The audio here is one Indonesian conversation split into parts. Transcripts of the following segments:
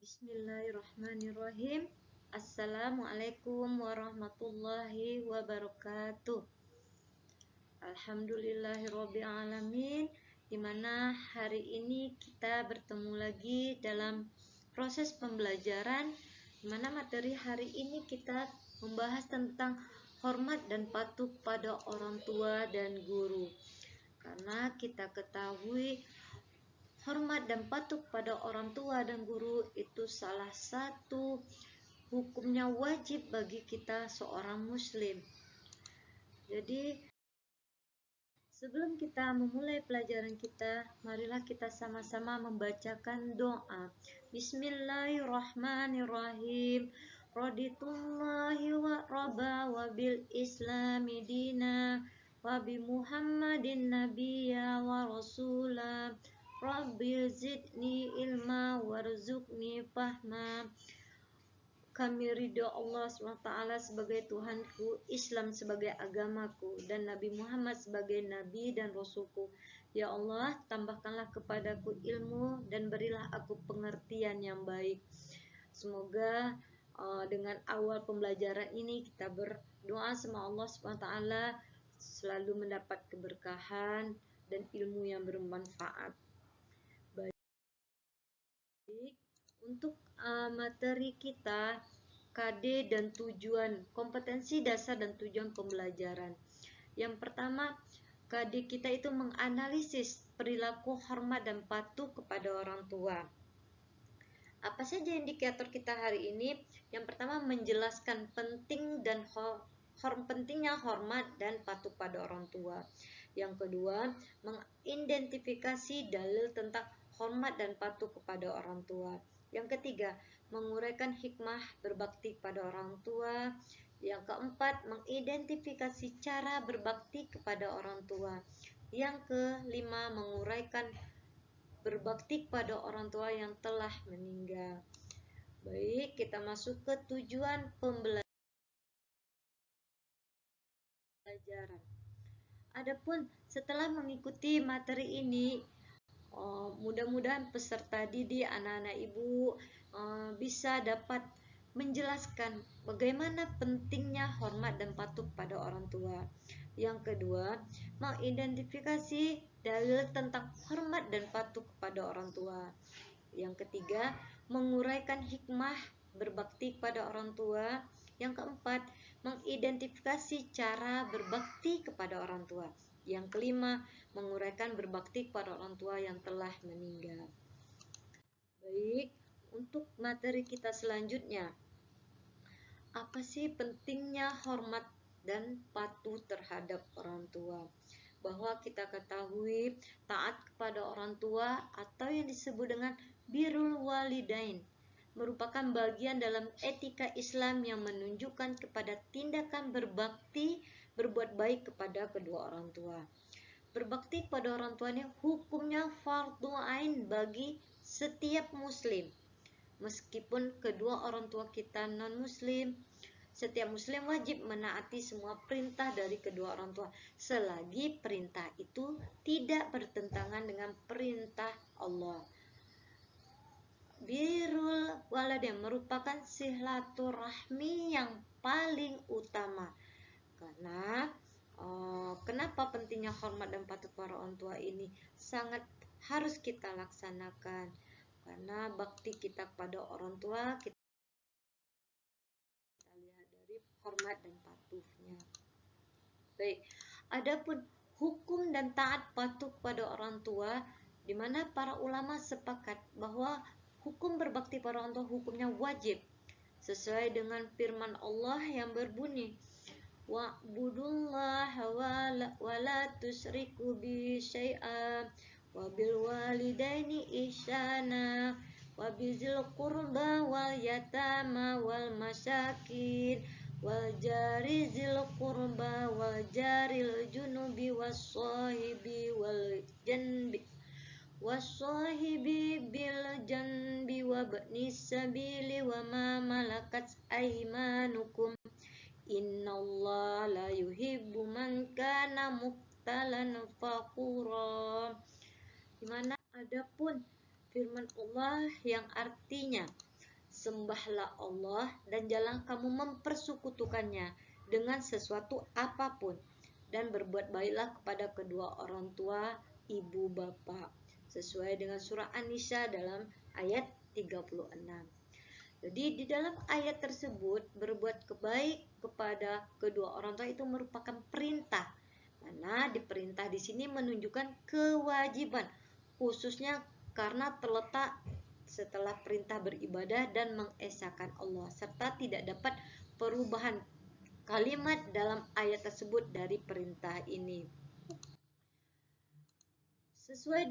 Bismillahirrahmanirrahim. Assalamualaikum warahmatullahi wabarakatuh. Alhamdulillahirabbil alamin. Dimana hari ini kita bertemu lagi dalam proses pembelajaran, dimana materi hari ini kita membahas tentang hormat dan patuh pada orang tua dan guru. Karena kita ketahui hormat dan patuh pada orang tua dan guru itu salah satu hukumnya wajib bagi kita seorang muslim. Jadi sebelum kita memulai pelajaran kita, marilah kita sama-sama membacakan doa. Bismillahirrahmanirrahim. Raditullahi wa rabba wa bil islami dina wa bi Muhammadin nabiyya wa rasula. Rabbi zidni ilma warzuqni fahma. Kami ridho Allah SWT sebagai Tuhanku, Islam sebagai agamaku, dan Nabi Muhammad sebagai Nabi dan Rasulku. Ya Allah, tambahkanlah kepadaku ilmu dan berilah aku pengertian yang baik. Semoga dengan awal pembelajaran ini kita berdoa sama Allah SWT selalu mendapat keberkahan dan ilmu yang bermanfaat. Untuk materi kita KD dan tujuan, kompetensi dasar dan tujuan pembelajaran. Yang pertama, KD kita itu menganalisis perilaku hormat dan patuh kepada orang tua. Apa saja indikator kita hari ini? Yang pertama, menjelaskan penting dan pentingnya hormat dan patuh pada orang tua. Yang kedua, mengidentifikasi dalil tentang hormat dan patuh kepada orang tua. Yang ketiga, menguraikan hikmah berbakti pada orang tua. Yang keempat, mengidentifikasi cara berbakti kepada orang tua. Yang kelima, menguraikan berbakti kepada orang tua yang telah meninggal. Baik, kita masuk ke tujuan pembelajaran. Adapun setelah mengikuti materi ini, mudah-mudahan peserta didik, anak-anak ibu bisa dapat menjelaskan bagaimana pentingnya hormat dan patuh pada orang tua. Yang kedua, mengidentifikasi dalil tentang hormat dan patuh kepada orang tua. Yang ketiga, menguraikan hikmah berbakti kepada orang tua. Yang keempat, mengidentifikasi cara berbakti kepada orang tua. Yang kelima, menguraikan berbakti kepada orang tua yang telah meninggal. Baik, untuk materi kita selanjutnya, apa sih pentingnya hormat dan patuh terhadap orang tua? Bahwa kita ketahui taat kepada orang tua atau yang disebut dengan birrul walidain merupakan bagian dalam etika Islam yang menunjukkan kepada tindakan berbakti, berbuat baik kepada kedua orang tua. Berbakti kepada orang tua ini hukumnya fardhu ain bagi setiap muslim. Meskipun kedua orang tua kita non-muslim, setiap muslim wajib menaati semua perintah dari kedua orang tua selagi perintah itu tidak bertentangan dengan perintah Allah. Birrul walidain merupakan silaturahmi yang paling utama. Karena kenapa pentingnya hormat dan patuh pada orang tua ini sangat harus kita laksanakan, karena bakti kita kepada orang tua kita lihat dari hormat dan patuhnya. Baik, adapun hukum dan taat patuh kepada orang tua, di mana para ulama sepakat bahwa hukum berbakti pada orang tua hukumnya wajib sesuai dengan firman Allah yang berbunyi, wa'budullaha wa la tusyriku bi syai'a wa bil walidaini ihsana wa bizil qurba wal yatama wal masyakin wal jari zil qurba wal jaril junubi was sahibi wal janbi wasahibi bil janbi wa bani sabili wa ma malakat aymanukum innallaha la yuhibbu man kana mukhtalan fakhura. Dimana adapun firman Allah yang artinya Sembahlah Allah dan jangan kamu mempersekutukannya dengan sesuatu apapun, dan berbuat baiklah kepada kedua orang tua, ibu, bapak, sesuai dengan surah An-Nisa dalam ayat 36. Jadi di dalam ayat tersebut berbuat kebaik kepada kedua orang tua itu merupakan perintah. Karena diperintah di sini menunjukkan kewajiban, khususnya karena terletak setelah perintah beribadah dan mengesahkan Allah, serta tidak dapat perubahan kalimat dalam ayat tersebut dari perintah ini. Sesuai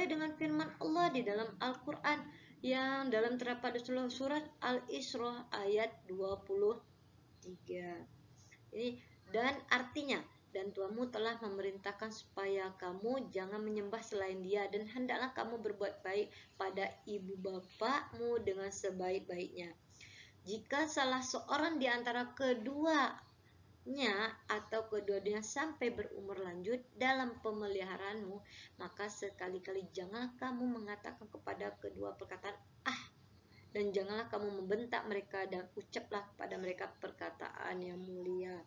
dengan firman Allah di dalam Al-Quran yang dalam terdapat surat Al-Isra ayat 23. Ini dan artinya, dan Tuhanmu telah memerintahkan supaya kamu jangan menyembah selain Dia, dan hendaklah kamu berbuat baik pada ibu bapakmu dengan sebaik-baiknya. Jika salah seorang di antara keduanya atau keduanya sampai berumur lanjut dalam pemeliharaanmu, maka sekali-kali janganlah kamu mengatakan kepada kedua perkataan "ah", dan janganlah kamu membentak mereka, dan ucaplah kepada mereka perkataan yang mulia.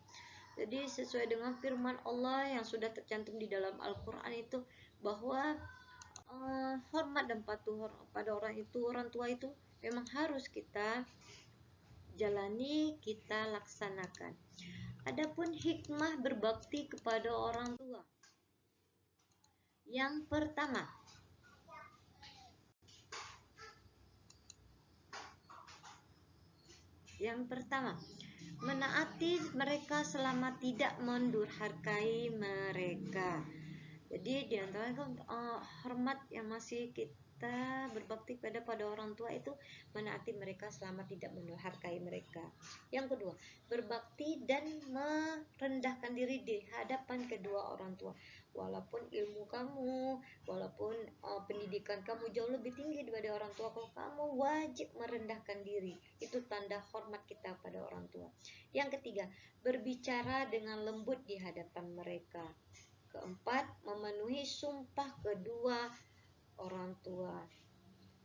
Jadi sesuai dengan firman Allah yang sudah tercantum di dalam Al-Quran itu, bahwa hormat dan patuh pada orang tua itu memang harus kita jalani, kita laksanakan. Adapun hikmah berbakti kepada orang tua. Yang pertama, menaati mereka selama tidak mendurhakai mereka. Jadi di antara hormat yang masih kita berbakti pada orang tua itu menaati mereka selama tidak mendurhakai mereka. Yang kedua, berbakti dan merendahkan diri di hadapan kedua orang tua. Walaupun ilmu kamu, walaupun pendidikan kamu jauh lebih tinggi daripada orang tua, kamu wajib merendahkan diri. Itu tanda hormat kita pada orang tua. Yang ketiga, berbicara dengan lembut di hadapan mereka. Keempat, memenuhi sumpah kedua orang tua.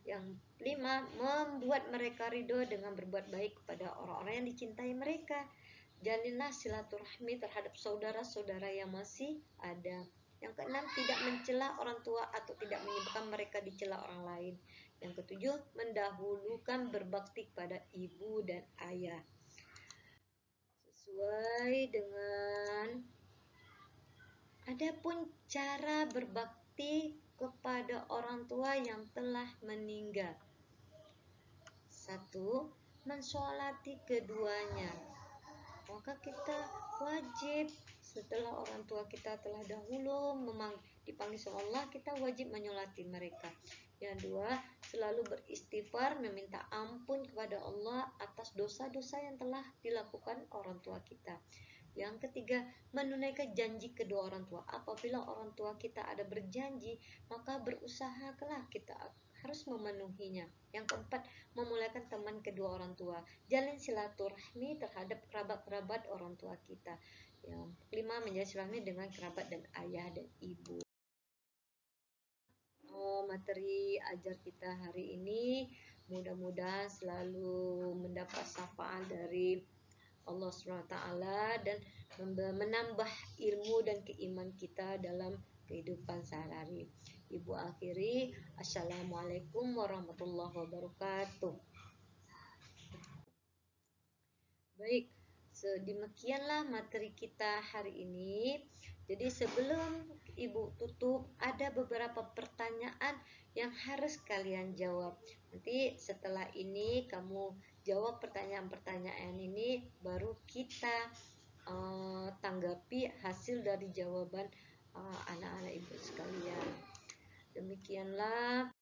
Yang kelima, membuat mereka ridho dengan berbuat baik kepada orang-orang yang dicintai mereka. Jalinlah silaturahmi terhadap saudara-saudara yang masih ada. Yang keenam, tidak mencela orang tua atau tidak menyebabkan mereka dicela orang lain. Yang ketujuh, mendahulukan berbakti kepada ibu dan ayah. Sesuai dengan adapun cara berbakti kepada orang tua yang telah meninggal. 1. Mensolati keduanya. Maka kita wajib setelah orang tua kita telah dahulu dipanggil sama Allah, kita wajib menyolati mereka. Yang 2, selalu beristighfar, meminta ampun kepada Allah atas dosa-dosa yang telah dilakukan orang tua kita. Yang ketiga, menunaikan janji kedua orang tua. Apabila orang tua kita ada berjanji, maka berusahalah kita harus memenuhinya. Yang keempat, memulakan teman kedua orang tua. Jalin silaturahmi terhadap kerabat-kerabat orang tua kita. Yang kelima, menjalin silaturahmi dengan kerabat dan ayah dan ibu. Materi ajar kita hari ini mudah-mudahan selalu mendapat syafaat dari Allah SWT dan menambah ilmu dan keiman kita dalam kehidupan sehari-hari. Ibu akhiri, Assalamualaikum warahmatullahi wabarakatuh. Baik, sedemikianlah materi kita hari ini. Jadi sebelum Ibu tutup, ada beberapa pertanyaan yang harus kalian jawab. Nanti setelah ini kamu jawab pertanyaan-pertanyaan ini, baru kita tanggapi hasil dari jawaban anak-anak Ibu sekalian. Demikianlah